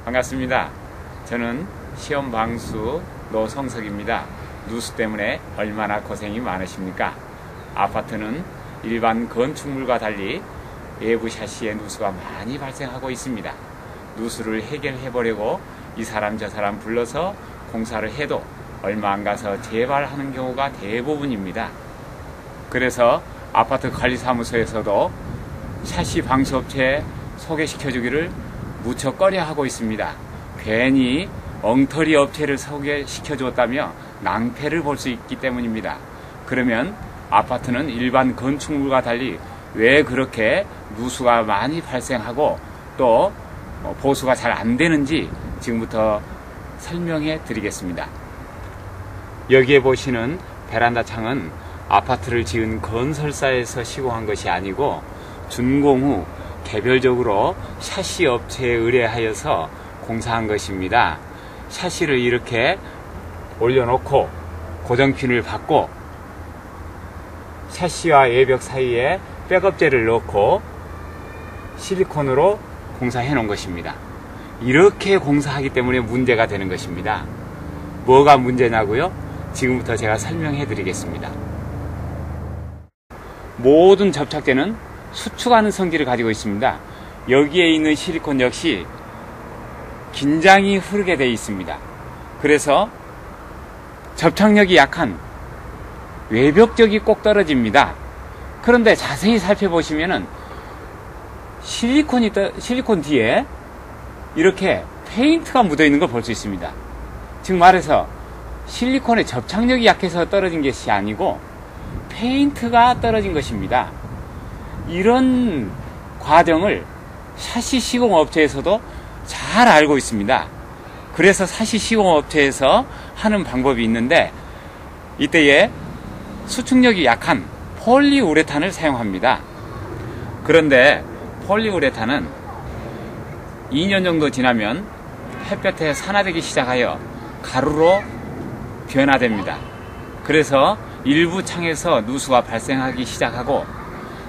반갑습니다. 저는 시험 방수 노성석입니다. 누수 때문에 얼마나 고생이 많으십니까? 아파트는 일반 건축물과 달리 외부 샤시에 누수가 많이 발생하고 있습니다. 누수를 해결해 보려고 이 사람 저 사람 불러서 공사를 해도 얼마 안 가서 재발하는 경우가 대부분입니다. 그래서 아파트 관리사무소에서도 샤시 방수업체 소개시켜 주기를 무척 꺼려 하고 있습니다. 괜히 엉터리 업체를 소개시켜 줬다며 낭패를 볼 수 있기 때문입니다. 그러면 아파트는 일반 건축물과 달리 왜 그렇게 누수가 많이 발생하고 또 보수가 잘 안 되는지 지금부터 설명해 드리겠습니다. 여기에 보시는 베란다 창은 아파트를 지은 건설사에서 시공한 것이 아니고 준공 후 개별적으로 샤시 업체에 의뢰하여서 공사한 것입니다. 샤시를 이렇게 올려놓고 고정핀을 받고 샤시와 외벽 사이에 백업재를 넣고 실리콘으로 공사해 놓은 것입니다. 이렇게 공사하기 때문에 문제가 되는 것입니다. 뭐가 문제냐고요? 지금부터 제가 설명해 드리겠습니다. 모든 접착제는 수축하는 성질을 가지고 있습니다. 여기에 있는 실리콘 역시 긴장이 흐르게 되어 있습니다. 그래서 접착력이 약한 외벽적이 꼭 떨어집니다. 그런데 자세히 살펴보시면은 실리콘 뒤에 이렇게 페인트가 묻어 있는 걸 볼 수 있습니다. 즉 말해서 실리콘의 접착력이 약해서 떨어진 것이 아니고 페인트가 떨어진 것입니다. 이런 과정을 샤시 시공업체에서도 잘 알고 있습니다. 그래서 샤시 시공업체에서 하는 방법이 있는데 이때에 수축력이 약한 폴리우레탄을 사용합니다. 그런데 폴리우레탄은 2년 정도 지나면 햇볕에 산화되기 시작하여 가루로 변화됩니다. 그래서 일부 창에서 누수가 발생하기 시작하고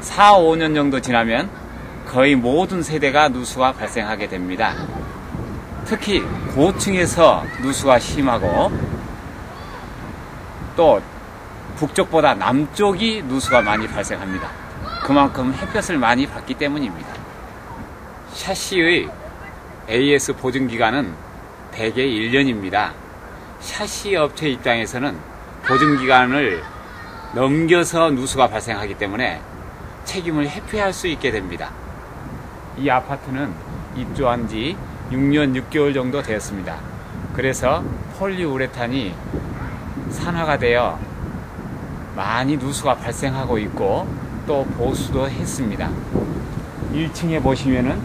4, 5년 정도 지나면 거의 모든 세대가 누수가 발생하게 됩니다. 특히 고층에서 누수가 심하고 또 북쪽보다 남쪽이 누수가 많이 발생합니다. 그만큼 햇볕을 많이 받기 때문입니다. 샤시의 AS 보증기간은 대개 1년입니다. 샤시 업체 입장에서는 보증기간을 넘겨서 누수가 발생하기 때문에 책임을 회피할 수 있게 됩니다. 이 아파트는 입주한 지 6년 6개월 정도 되었습니다. 그래서 폴리우레탄이 산화가 되어 많이 누수가 발생하고 있고 또 보수도 했습니다. 1층에 보시면은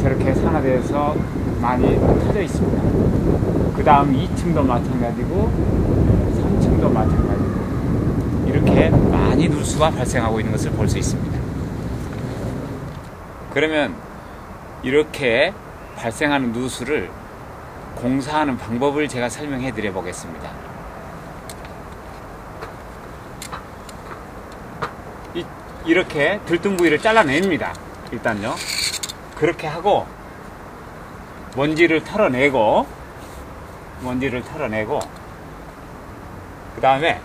저렇게 산화되어서 많이 터져 있습니다. 그 다음 2층도 마찬가지고 3층도 마찬가지고 이렇게 많이 누수가 발생하고 있는 것을 볼 수 있습니다. 그러면 이렇게 발생하는 누수를 공사하는 방법을 제가 설명해 드려 보겠습니다. 이렇게 들뜬 부위를 잘라냅니다. 일단요. 그렇게 하고 먼지를 털어내고 그 다음에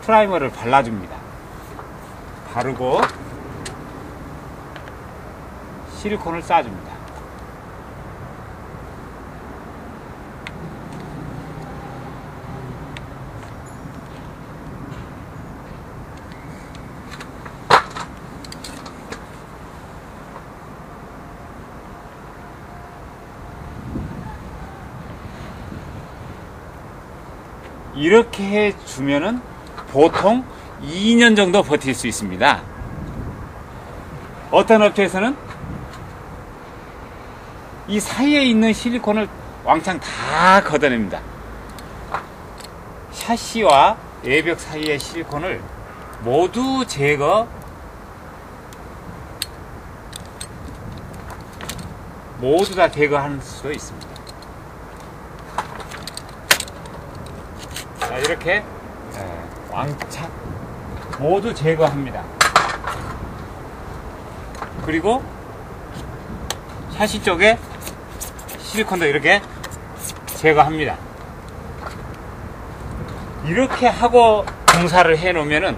프라이머를 발라줍니다. 바르고 실리콘을 쏴줍니다. 이렇게 해주면은 보통 2년 정도 버틸 수 있습니다. 어떤 업체에서는 이 사이에 있는 실리콘을 왕창 다 걷어냅니다. 샤시와 외벽 사이의 실리콘을 모두 모두 다 제거할 수도 있습니다. 자, 이렇게 왕창 모두 제거합니다. 그리고 샤시 쪽에 실리콘도 이렇게 제거합니다. 이렇게 하고 공사를 해 놓으면은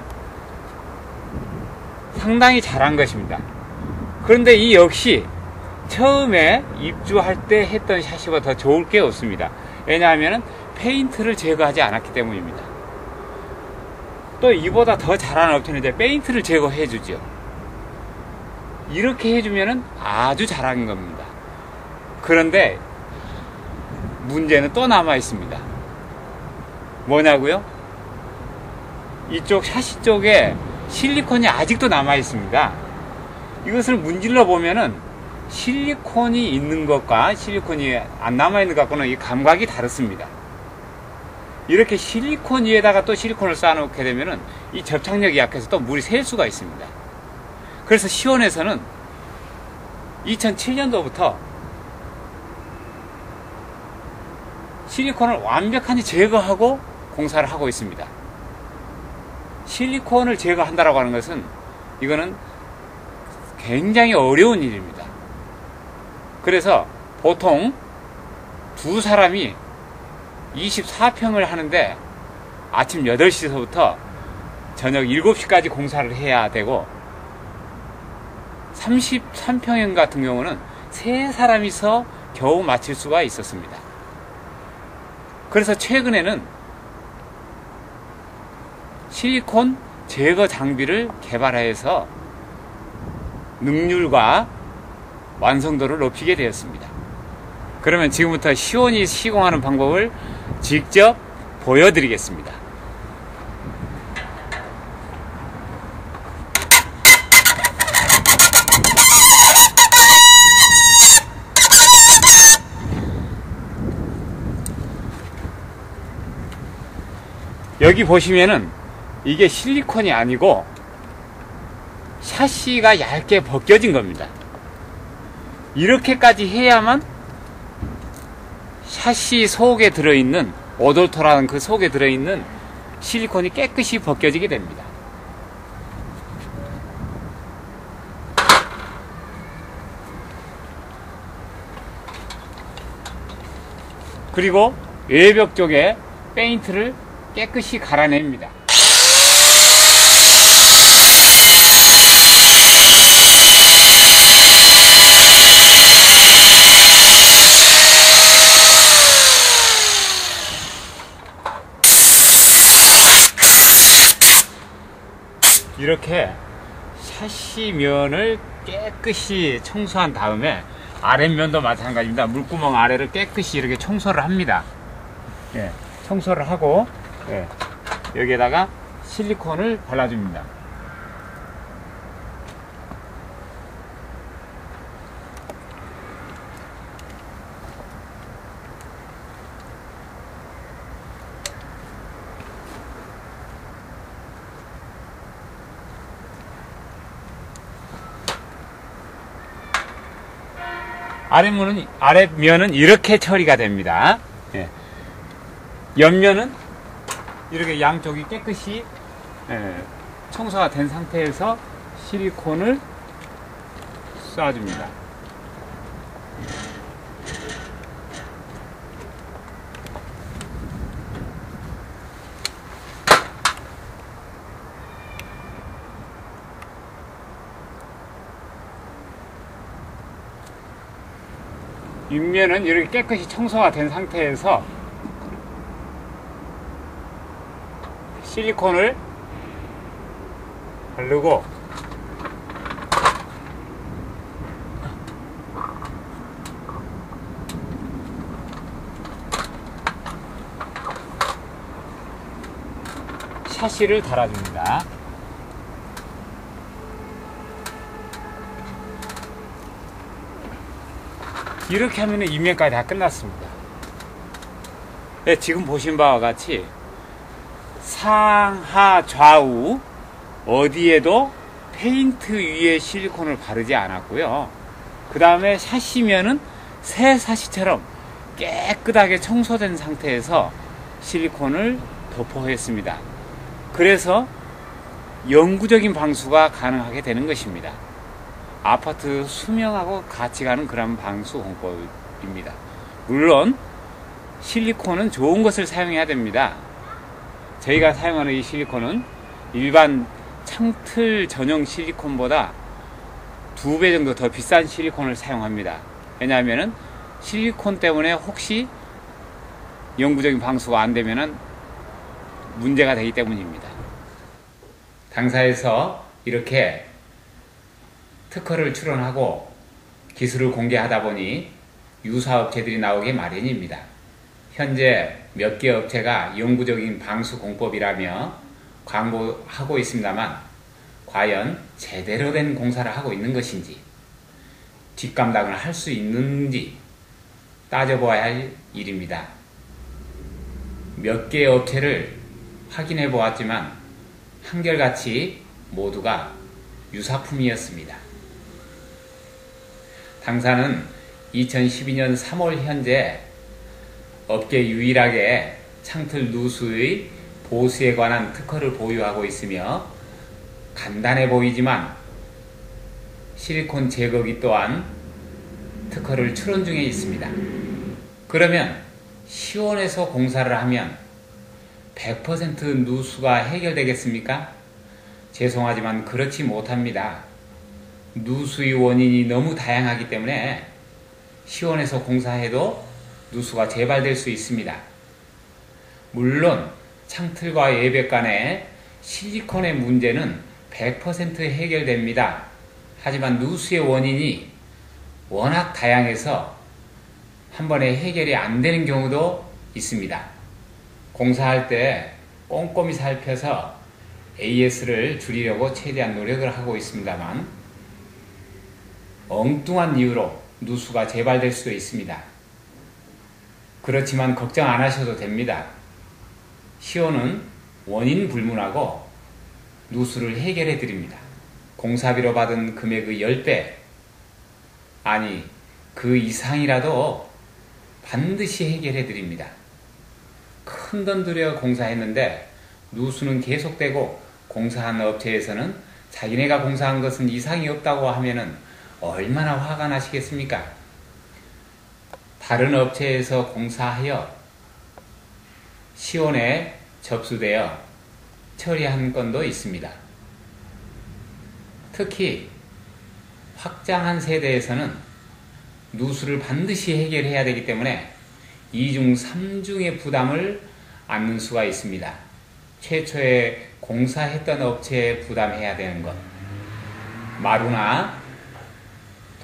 상당히 잘한 것입니다. 그런데 이 역시 처음에 입주할 때 했던 샤시보다 더 좋을 게 없습니다. 왜냐하면 페인트를 제거하지 않았기 때문입니다. 또 이보다 더 잘하는 업체는 이제 페인트를 제거해 주죠. 이렇게 해주면은 아주 잘한 겁니다. 그런데 문제는 또 남아 있습니다. 뭐냐고요? 이쪽 샤시 쪽에 실리콘이 아직도 남아 있습니다. 이것을 문질러 보면은 실리콘이 있는 것과 실리콘이 안 남아 있는 것과는 이 감각이 다릅니다. 이렇게 실리콘 위에다가 또 실리콘을 쌓아놓게 되면은 이 접착력이 약해서 또 물이 셀 수가 있습니다. 그래서 시원에서는 2007년도부터 실리콘을 완벽하게 제거하고 공사를 하고 있습니다. 실리콘을 제거한다라고 하는 것은 이거는 굉장히 어려운 일입니다. 그래서 보통 두 사람이 24평을 하는데 아침 8시서부터 저녁 7시까지 공사를 해야 되고 33평형 같은 경우는 3사람이서 겨우 마칠 수가 있었습니다. 그래서 최근에는 실리콘 제거 장비를 개발해서 능률과 완성도를 높이게 되었습니다. 그러면 지금부터 시원히 시공하는 방법을 직접 보여드리겠습니다. 여기 보시면은 이게 실리콘이 아니고 샤시가 얇게 벗겨진 겁니다. 이렇게까지 해야만 샤시 속에 들어있는 오돌토라는 그 속에 들어있는 실리콘이 깨끗이 벗겨지게 됩니다. 그리고 외벽 쪽에 페인트를 깨끗이 갈아냅니다. 이렇게 샤시면을 깨끗이 청소한 다음에 아랫면도 마찬가지입니다. 물구멍 아래를 깨끗이 이렇게 청소를 합니다. 예, 청소를 하고 예, 여기에다가 실리콘을 발라줍니다. 아랫면은 이렇게 처리가 됩니다. 예. 옆면은 이렇게 양쪽이 깨끗이 청소가 된 상태에서 실리콘을 쏴줍니다. 윗면은 이렇게 깨끗이 청소가 된 상태에서 실리콘을 바르고 샤시를 달아줍니다. 이렇게 하면 윗면까지 다 끝났습니다. 네, 지금 보신 바와 같이 상하 좌우 어디에도 페인트 위에 실리콘을 바르지 않았고요. 그 다음에 샤시면은 새 샤시처럼 깨끗하게 청소된 상태에서 실리콘을 도포했습니다. 그래서 영구적인 방수가 가능하게 되는 것입니다. 아파트 수명하고 같이 가는 그런 방수 공법입니다. 물론 실리콘은 좋은 것을 사용해야 됩니다. 저희가 사용하는 이 실리콘은 일반 창틀 전용 실리콘보다 2배 정도 더 비싼 실리콘을 사용합니다. 왜냐하면 실리콘 때문에 혹시 영구적인 방수가 안 되면 문제가 되기 때문입니다. 당사에서 이렇게 특허를 출원하고 기술을 공개하다 보니 유사업체들이 나오기 마련입니다. 현재 몇 개 업체가 영구적인 방수 공법이라며 광고하고 있습니다만 과연 제대로 된 공사를 하고 있는 것인지 뒷감당을 할 수 있는지 따져보아야 할 일입니다. 몇 개의 업체를 확인해 보았지만 한결같이 모두가 유사품이었습니다. 당사는 2012년 3월 현재 업계 유일하게 창틀 누수의 보수에 관한 특허를 보유하고 있으며 간단해 보이지만 실리콘 제거기 또한 특허를 출원 중에 있습니다. 그러면 시원해서 공사를 하면 100% 누수가 해결되겠습니까? 죄송하지만 그렇지 못합니다. 누수의 원인이 너무 다양하기 때문에 시원해서 공사해도 누수가 재발될 수 있습니다. 물론 창틀과 예벽 간의 실리콘의 문제는 100% 해결됩니다. 하지만 누수의 원인이 워낙 다양해서 한 번에 해결이 안 되는 경우도 있습니다. 공사할 때 꼼꼼히 살펴서 AS를 줄이려고 최대한 노력을 하고 있습니다만 엉뚱한 이유로 누수가 재발될 수도 있습니다. 그렇지만 걱정 안 하셔도 됩니다. 시온은 원인 불문하고 누수를 해결해 드립니다. 공사비로 받은 금액의 10배, 아니 그 이상이라도 반드시 해결해 드립니다. 큰 돈 들여 공사했는데 누수는 계속되고 공사한 업체에서는 자기네가 공사한 것은 이상이 없다고 하면은 얼마나 화가 나시겠습니까? 다른 업체에서 공사하여 시온에 접수되어 처리한 건도 있습니다. 특히 확장한 세대에서는 누수를 반드시 해결해야 되기 때문에 2중, 3중의 부담을 안는 수가 있습니다. 최초에 공사했던 업체에 부담해야 되는 것, 마루나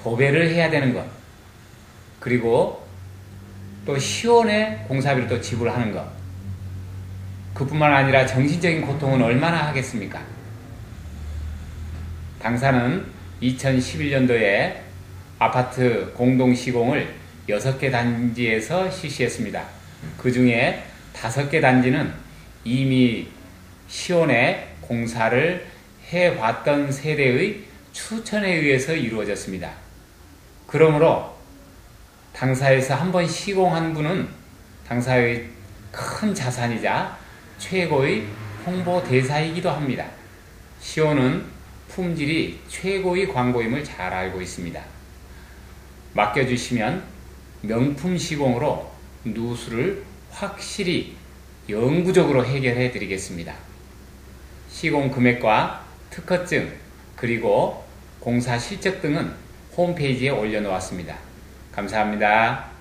도배를 해야 되는 것, 그리고 또 시온에 공사비를 또 지불하는 것, 그뿐만 아니라 정신적인 고통은 얼마나 하겠습니까? 당사는 2011년도에 아파트 공동시공을 6개 단지에서 실시했습니다. 그 중에 5개 단지는 이미 시온에 공사를 해왔던 세대의 추천에 의해서 이루어졌습니다. 그러므로 당사에서 한번 시공한 분은 당사의 큰 자산이자 최고의 홍보 대사이기도 합니다. 시온은 품질이 최고의 광고임을 잘 알고 있습니다. 맡겨주시면 명품 시공으로 누수를 확실히 영구적으로 해결해 드리겠습니다. 시공 금액과 특허증 그리고 공사 실적 등은 홈페이지에 올려놓았습니다. 감사합니다.